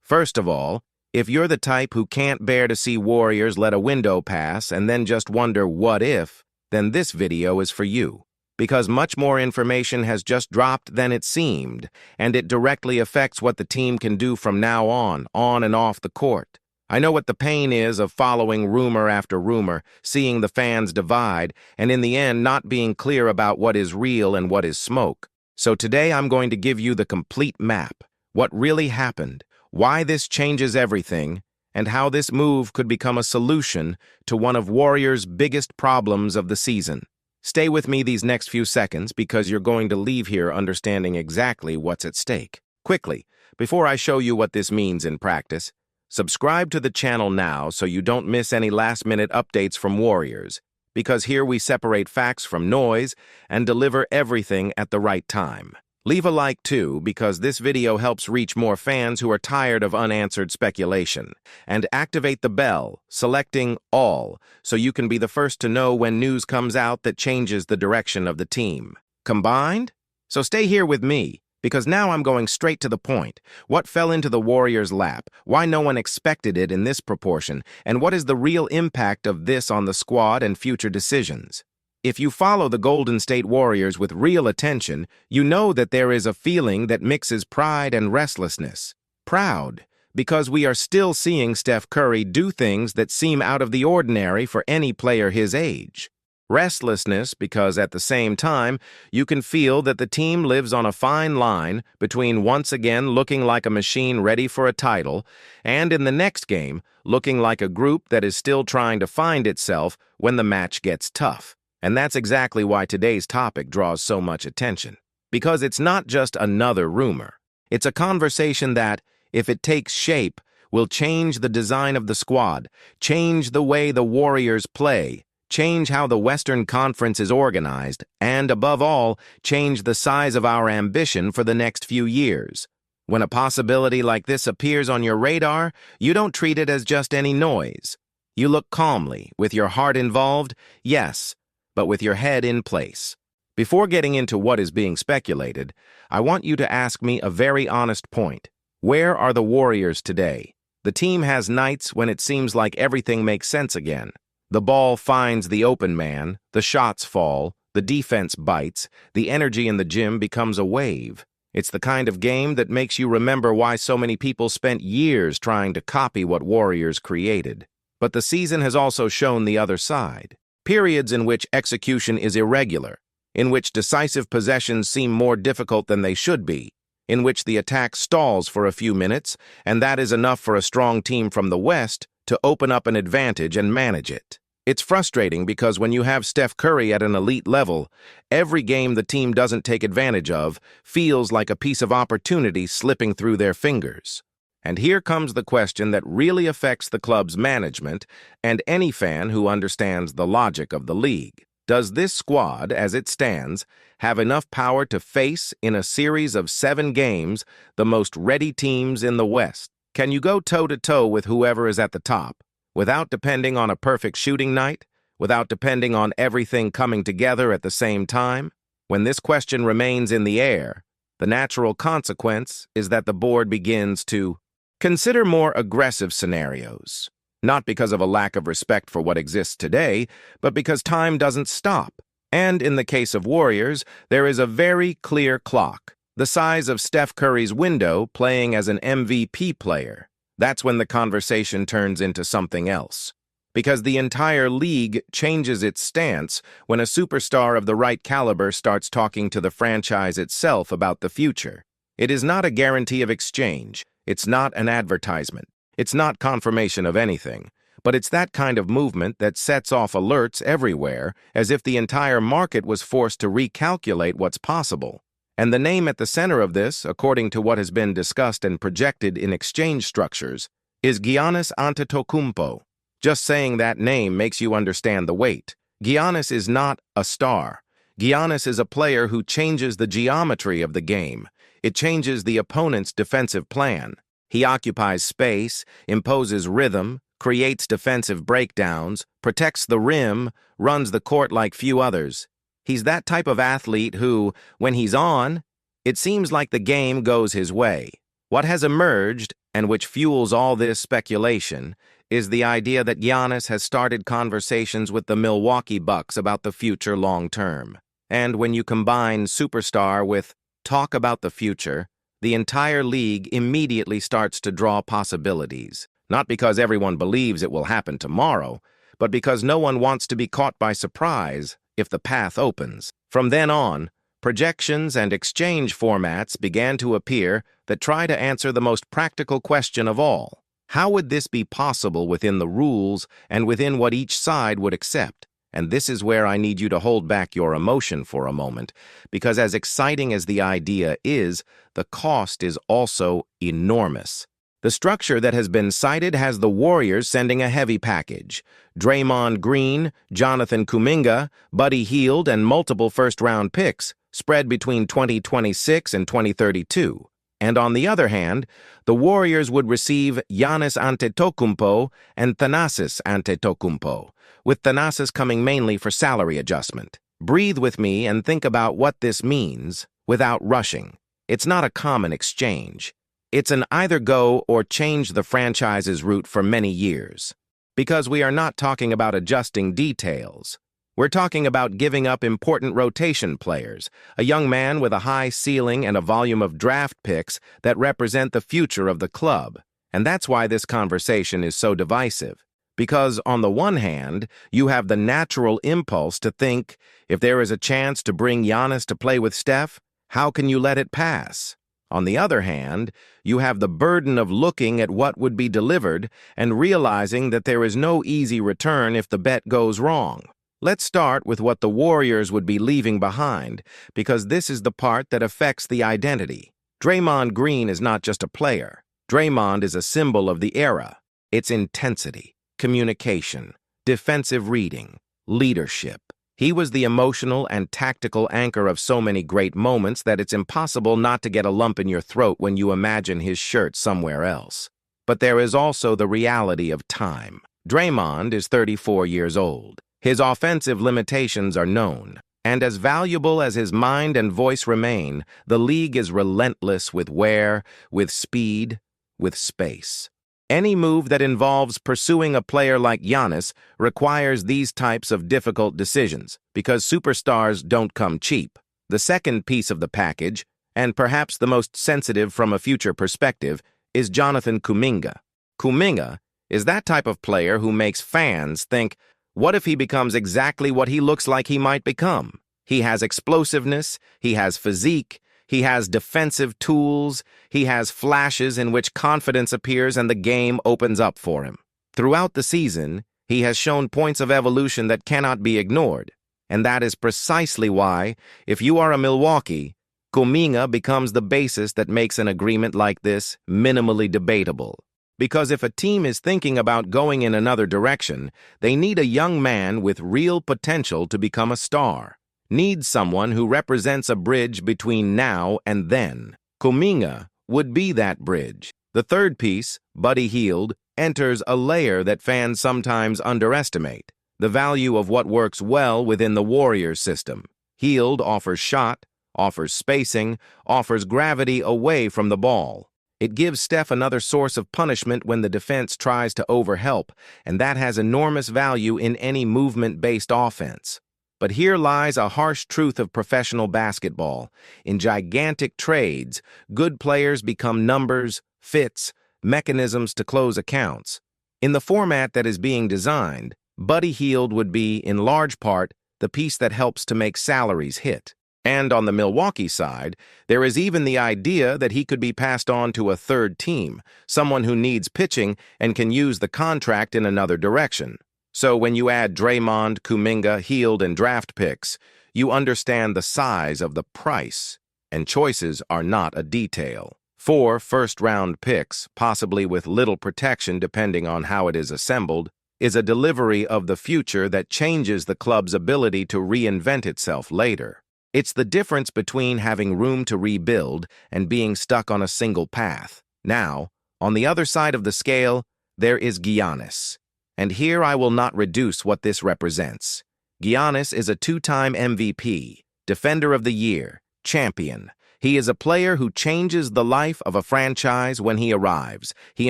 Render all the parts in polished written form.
First of all, if you're the type who can't bear to see Warriors let a window pass and then just wonder what if, then this video is for you. Because much more information has just dropped than it seemed, and it directly affects what the team can do from now on and off the court. I know what the pain is of following rumor after rumor, seeing the fans divide, and in the end not being clear about what is real and what is smoke. So today I'm going to give you the complete map, what really happened, why this changes everything, and how this move could become a solution to one of Warriors' biggest problems of the season. Stay with me these next few seconds because you're going to leave here understanding exactly what's at stake. Quickly, before I show you what this means in practice, subscribe to the channel now so you don't miss any last-minute updates from Warriors, because here we separate facts from noise and deliver everything at the right time. Leave a like too, because this video helps reach more fans who are tired of unanswered speculation. And activate the bell, selecting all, so you can be the first to know when news comes out that changes the direction of the team. Combined? So stay here with me, because now I'm going straight to the point. What fell into the Warriors' lap, why no one expected it in this proportion, and what is the real impact of this on the squad and future decisions? If you follow the Golden State Warriors with real attention, you know that there is a feeling that mixes pride and restlessness. Proud, because we are still seeing Steph Curry do things that seem out of the ordinary for any player his age. Restlessness, because at the same time, you can feel that the team lives on a fine line between once again looking like a machine ready for a title, and in the next game, looking like a group that is still trying to find itself when the match gets tough. And that's exactly why today's topic draws so much attention. Because it's not just another rumor. It's a conversation that, if it takes shape, will change the design of the squad, change the way the Warriors play, change how the Western Conference is organized, and, above all, change the size of our ambition for the next few years. When a possibility like this appears on your radar, you don't treat it as just any noise. You look calmly, with your heart involved, yes, but with your head in place. Before getting into what is being speculated, I want you to ask me a very honest point. Where are the Warriors today? The team has nights when it seems like everything makes sense again. The ball finds the open man, the shots fall, the defense bites, the energy in the gym becomes a wave. It's the kind of game that makes you remember why so many people spent years trying to copy what Warriors created. But the season has also shown the other side. Periods in which execution is irregular, in which decisive possessions seem more difficult than they should be, in which the attack stalls for a few minutes, and that is enough for a strong team from the West to open up an advantage and manage it. It's frustrating because when you have Steph Curry at an elite level, every game the team doesn't take advantage of feels like a piece of opportunity slipping through their fingers. And here comes the question that really affects the club's management and any fan who understands the logic of the league. Does this squad, as it stands, have enough power to face, in a series of 7 games, the most ready teams in the West? Can you go toe-to-toe with whoever is at the top, without depending on a perfect shooting night, without depending on everything coming together at the same time? When this question remains in the air, the natural consequence is that the board begins to consider more aggressive scenarios, not because of a lack of respect for what exists today, but because time doesn't stop. And in the case of Warriors, there is a very clear clock, the size of Steph Curry's window playing as an MVP player. That's when the conversation turns into something else. Because the entire league changes its stance when a superstar of the right caliber starts talking to the franchise itself about the future. It is not a guarantee of exchange. It's not an advertisement. It's not confirmation of anything. But it's that kind of movement that sets off alerts everywhere, as if the entire market was forced to recalculate what's possible. And the name at the center of this, according to what has been discussed and projected in exchange structures, is Giannis Antetokounmpo. Just saying that name makes you understand the weight. Giannis is not a star. Giannis is a player who changes the geometry of the game. It changes the opponent's defensive plan. He occupies space, imposes rhythm, creates defensive breakdowns, protects the rim, runs the court like few others. He's that type of athlete who, when he's on, it seems like the game goes his way. What has emerged, and which fuels all this speculation, is the idea that Giannis has started conversations with the Milwaukee Bucks about the future long-term. And when you combine superstar with talk about the future, the entire league immediately starts to draw possibilities. Not because everyone believes it will happen tomorrow, but because no one wants to be caught by surprise if the path opens. From then on, projections and exchange formats began to appear that try to answer the most practical question of all. How would this be possible within the rules and within what each side would accept? And this is where I need you to hold back your emotion for a moment, because as exciting as the idea is, the cost is also enormous. The structure that has been cited has the Warriors sending a heavy package: Draymond Green, Jonathan Kuminga, Buddy Hield, and multiple first-round picks, spread between 2026 and 2032. And on the other hand, the Warriors would receive Giannis Antetokounmpo and Thanasis Antetokounmpo, with Thanasis coming mainly for salary adjustment. Breathe with me and think about what this means without rushing. It's not a common exchange. It's an either go or change the franchise's route for many years. Because we are not talking about adjusting details. We're talking about giving up important rotation players, a young man with a high ceiling and a volume of draft picks that represent the future of the club. And that's why this conversation is so divisive. Because on the one hand, you have the natural impulse to think, if there is a chance to bring Giannis to play with Steph, how can you let it pass? On the other hand, you have the burden of looking at what would be delivered and realizing that there is no easy return if the bet goes wrong. Let's start with what the Warriors would be leaving behind, because this is the part that affects the identity. Draymond Green is not just a player. Draymond is a symbol of the era. Its intensity, communication, defensive reading, leadership. He was the emotional and tactical anchor of so many great moments that it's impossible not to get a lump in your throat when you imagine his shirt somewhere else. But there is also the reality of time. Draymond is 34 years old. His offensive limitations are known, and as valuable as his mind and voice remain, the league is relentless with wear, with speed, with space. Any move that involves pursuing a player like Giannis requires these types of difficult decisions, because superstars don't come cheap. The second piece of the package, and perhaps the most sensitive from a future perspective, is Jonathan Kuminga. Kuminga is that type of player who makes fans think, what if he becomes exactly what he looks like he might become? He has explosiveness, he has physique, he has defensive tools, he has flashes in which confidence appears and the game opens up for him. Throughout the season, he has shown points of evolution that cannot be ignored. And that is precisely why, if you are a Milwaukee, Kuminga becomes the basis that makes an agreement like this minimally debatable. Because if a team is thinking about going in another direction, they need a young man with real potential to become a star. Needs someone who represents a bridge between now and then. Kuminga would be that bridge. The third piece, Buddy Hield, enters a layer that fans sometimes underestimate: the value of what works well within the Warriors system. Hield offers shot, offers spacing, offers gravity away from the ball. It gives Steph another source of punishment when the defense tries to overhelp, and that has enormous value in any movement-based offense. But here lies a harsh truth of professional basketball. In gigantic trades, good players become numbers, fits, mechanisms to close accounts. In the format that is being designed, Buddy Hield would be, in large part, the piece that helps to make salaries hit. And on the Milwaukee side, there is even the idea that he could be passed on to a third team, someone who needs pitching and can use the contract in another direction. So when you add Draymond, Kuminga, Hield, and draft picks, you understand the size of the price. And choices are not a detail. 4 first-round picks, possibly with little protection depending on how it is assembled, is a delivery of the future that changes the club's ability to reinvent itself later. It's the difference between having room to rebuild and being stuck on a single path. Now, on the other side of the scale, there is Giannis. And here I will not reduce what this represents. Giannis is a 2-time MVP, Defender of the Year, champion. He is a player who changes the life of a franchise when he arrives. He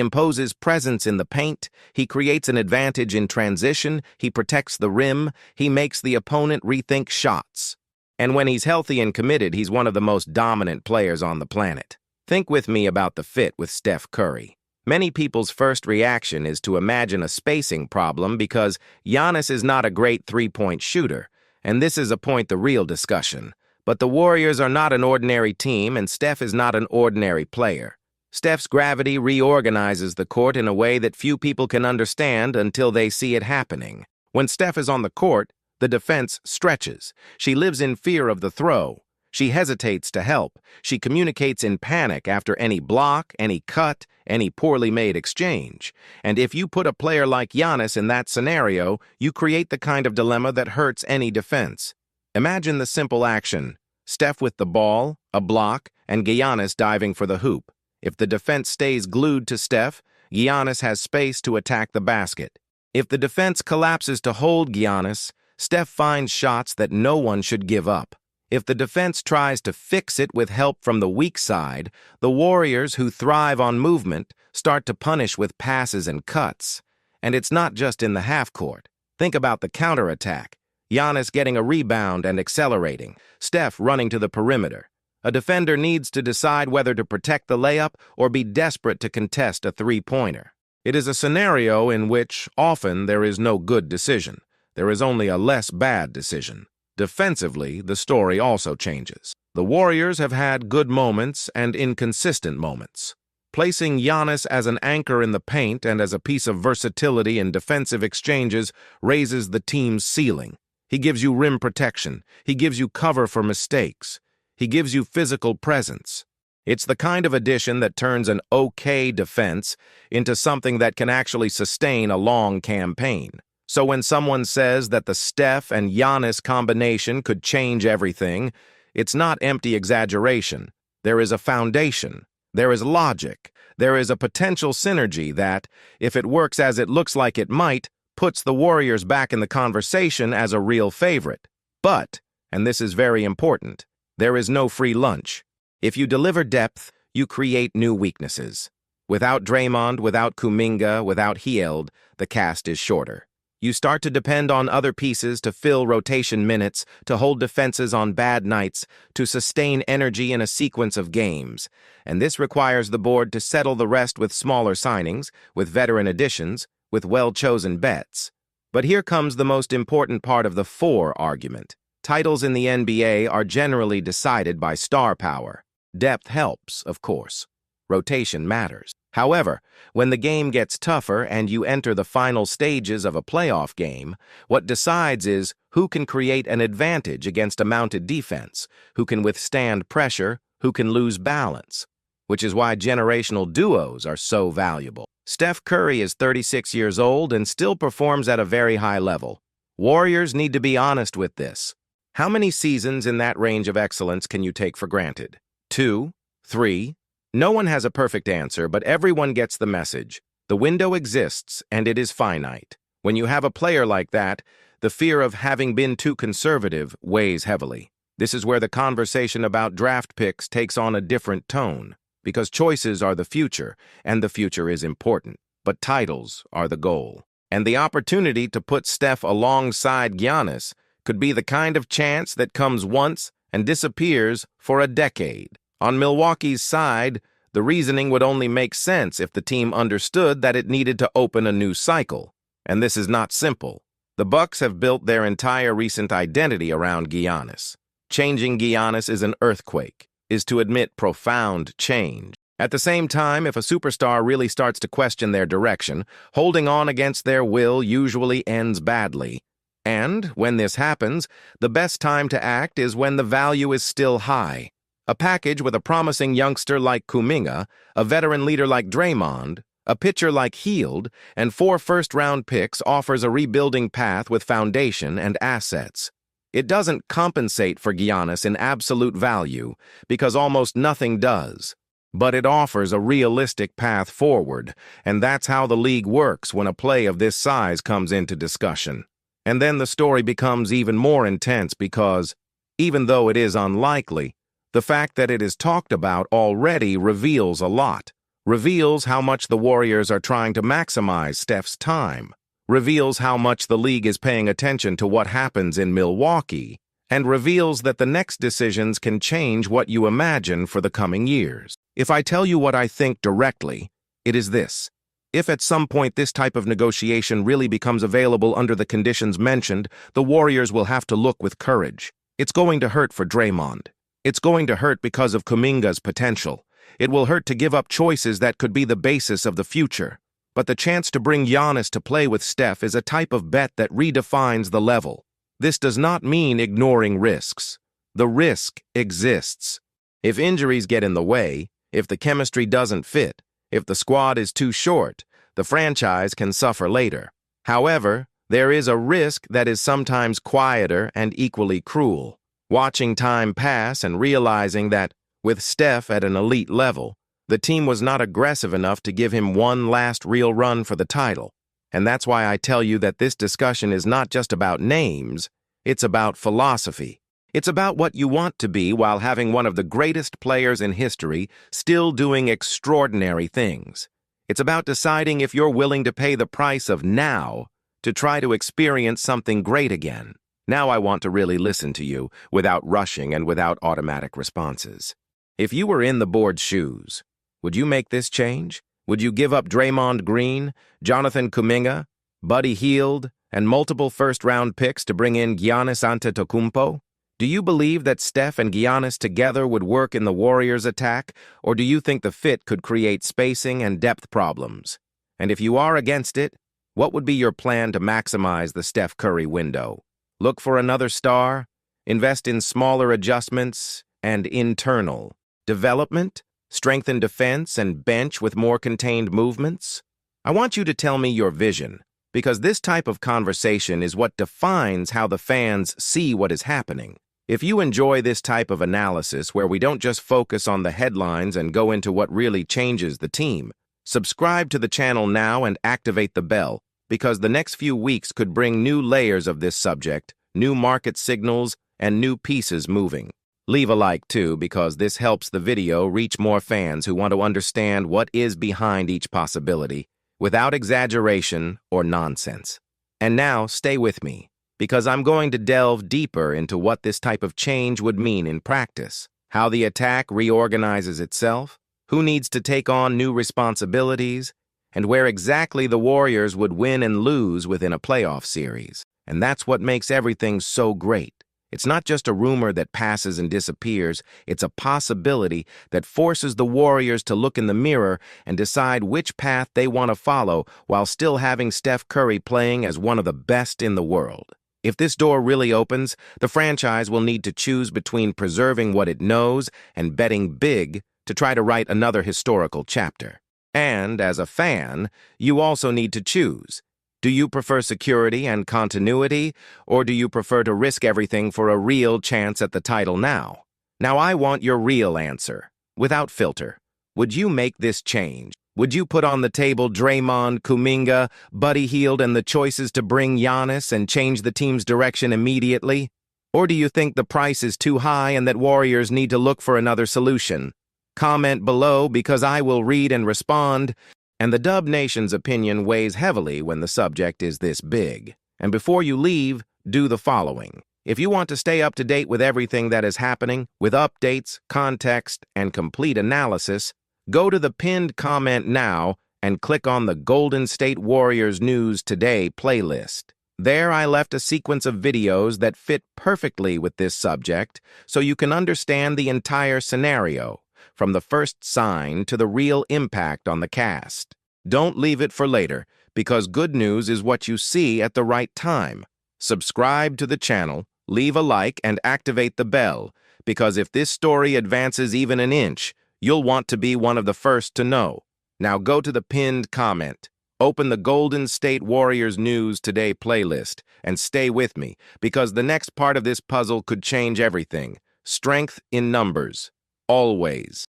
imposes presence in the paint, he creates an advantage in transition, he protects the rim, he makes the opponent rethink shots. And when he's healthy and committed, he's one of the most dominant players on the planet. Think with me about the fit with Steph Curry. Many people's first reaction is to imagine a spacing problem because Giannis is not a great three-point shooter, and this is a point the real discussion. But the Warriors are not an ordinary team, and Steph is not an ordinary player. Steph's gravity reorganizes the court in a way that few people can understand until they see it happening. When Steph is on the court, the defense stretches. She lives in fear of the throw. She hesitates to help. She communicates in panic after any block, any cut, any poorly made exchange. And if you put a player like Giannis in that scenario, you create the kind of dilemma that hurts any defense. Imagine the simple action: Steph with the ball, a block, and Giannis diving for the hoop. If the defense stays glued to Steph, Giannis has space to attack the basket. If the defense collapses to hold Giannis, Steph finds shots that no one should give up. If the defense tries to fix it with help from the weak side, the Warriors, who thrive on movement, start to punish with passes and cuts. And it's not just in the half-court. Think about the counterattack. Giannis getting a rebound and accelerating. Steph running to the perimeter. A defender needs to decide whether to protect the layup or be desperate to contest a three-pointer. It is a scenario in which often there is no good decision. There is only a less bad decision. Defensively, the story also changes. The Warriors have had good moments and inconsistent moments. Placing Giannis as an anchor in the paint and as a piece of versatility in defensive exchanges raises the team's ceiling. He gives you rim protection. He gives you cover for mistakes. He gives you physical presence. It's the kind of addition that turns an okay defense into something that can actually sustain a long campaign. So when someone says that the Steph and Giannis combination could change everything, it's not empty exaggeration. There is a foundation. There is logic. There is a potential synergy that, if it works as it looks like it might, puts the Warriors back in the conversation as a real favorite. But, and this is very important, there is no free lunch. If you deliver depth, you create new weaknesses. Without Draymond, without Kuminga, without Hield, the cast is shorter. You start to depend on other pieces to fill rotation minutes, to hold defenses on bad nights, to sustain energy in a sequence of games. And this requires the board to settle the rest with smaller signings, with veteran additions, with well-chosen bets. But here comes the most important part of the "for" argument. Titles in the NBA are generally decided by star power. Depth helps, of course. Rotation matters. However, when the game gets tougher and you enter the final stages of a playoff game, what decides is who can create an advantage against a mounted defense, who can withstand pressure, who can lose balance, which is why generational duos are so valuable. Steph Curry is 36 years old and still performs at a very high level. Warriors need to be honest with this. How many seasons in that range of excellence can you take for granted? 2? 3? No one has a perfect answer, but everyone gets the message. The window exists, and it is finite. When you have a player like that, the fear of having been too conservative weighs heavily. This is where the conversation about draft picks takes on a different tone, because choices are the future, and the future is important, but titles are the goal. And the opportunity to put Steph alongside Giannis could be the kind of chance that comes once and disappears for a decade. On Milwaukee's side, the reasoning would only make sense if the team understood that it needed to open a new cycle. And this is not simple. The Bucks have built their entire recent identity around Giannis. Changing Giannis is an earthquake, is to admit profound change. At the same time, if a superstar really starts to question their direction, holding on against their will usually ends badly. And, when this happens, the best time to act is when the value is still high. A package with a promising youngster like Kuminga, a veteran leader like Draymond, a pitcher like Hield, and 4 first-round picks offers a rebuilding path with foundation and assets. It doesn't compensate for Giannis in absolute value, because almost nothing does. But it offers a realistic path forward, and that's how the league works when a play of this size comes into discussion. And then the story becomes even more intense because, even though it is unlikely, The fact that it is talked about already reveals a lot. Reveals how much the Warriors are trying to maximize Steph's time. Reveals how much the league is paying attention to what happens in Milwaukee, and reveals that the next decisions can change what you imagine for the coming years. If I tell you what I think directly, it is this. If at some point this type of negotiation really becomes available under the conditions mentioned, the Warriors will have to look with courage. It's going to hurt for Draymond. It's going to hurt because of Kuminga's potential. It will hurt to give up choices that could be the basis of the future. But the chance to bring Giannis to play with Steph is a type of bet that redefines the level. This does not mean ignoring risks. The risk exists. If injuries get in the way, if the chemistry doesn't fit, if the squad is too short, the franchise can suffer later. However, there is a risk that is sometimes quieter and equally cruel. Watching time pass and realizing that, with Steph at an elite level, the team was not aggressive enough to give him one last real run for the title. And that's why I tell you that this discussion is not just about names, it's about philosophy. It's about what you want to be while having one of the greatest players in history still doing extraordinary things. It's about deciding if you're willing to pay the price of now to try to experience something great again. Now I want to really listen to you without rushing and without automatic responses. If you were in the board's shoes, would you make this change? Would you give up Draymond Green, Jonathan Kuminga, Buddy Hield, and multiple first-round picks to bring in Giannis Antetokounmpo? Do you believe that Steph and Giannis together would work in the Warriors' attack, or do you think the fit could create spacing and depth problems? And if you are against it, what would be your plan to maximize the Steph Curry window? Look for another star? Invest in smaller adjustments and internal development? Strengthen defense and bench with more contained movements? I want you to tell me your vision, because this type of conversation is what defines how the fans see what is happening. If you enjoy this type of analysis where we don't just focus on the headlines and go into what really changes the team, subscribe to the channel now and activate the bell, because the next few weeks could bring new layers of this subject, new market signals, and new pieces moving. Leave a like too, because this helps the video reach more fans who want to understand what is behind each possibility, without exaggeration or nonsense. And now, stay with me, because I'm going to delve deeper into what this type of change would mean in practice, how the attack reorganizes itself, who needs to take on new responsibilities, and where exactly the Warriors would win and lose within a playoff series. And that's what makes everything so great. It's not just a rumor that passes and disappears, it's a possibility that forces the Warriors to look in the mirror and decide which path they want to follow while still having Steph Curry playing as one of the best in the world. If this door really opens, the franchise will need to choose between preserving what it knows and betting big to try to write another historical chapter. And, as a fan, you also need to choose. Do you prefer security and continuity, or do you prefer to risk everything for a real chance at the title now? Now I want your real answer, without filter. Would you make this change? Would you put on the table Draymond, Kuminga, Buddy Hield, and the choices to bring Giannis and change the team's direction immediately? Or do you think the price is too high and that Warriors need to look for another solution? Comment below, because I will read and respond. And the Dub Nation's opinion weighs heavily when the subject is this big. And before you leave, do the following. If you want to stay up to date with everything that is happening, with updates, context, and complete analysis, go to the pinned comment now and click on the Golden State Warriors News Today playlist. There I left a sequence of videos that fit perfectly with this subject, so you can understand the entire scenario, from the first sign to the real impact on the cast. Don't leave it for later, because good news is what you see at the right time. Subscribe to the channel, leave a like, and activate the bell, because if this story advances even an inch, you'll want to be one of the first to know. Now go to the pinned comment, open the Golden State Warriors News Today playlist, and stay with me, because the next part of this puzzle could change everything. Strength in numbers. Always.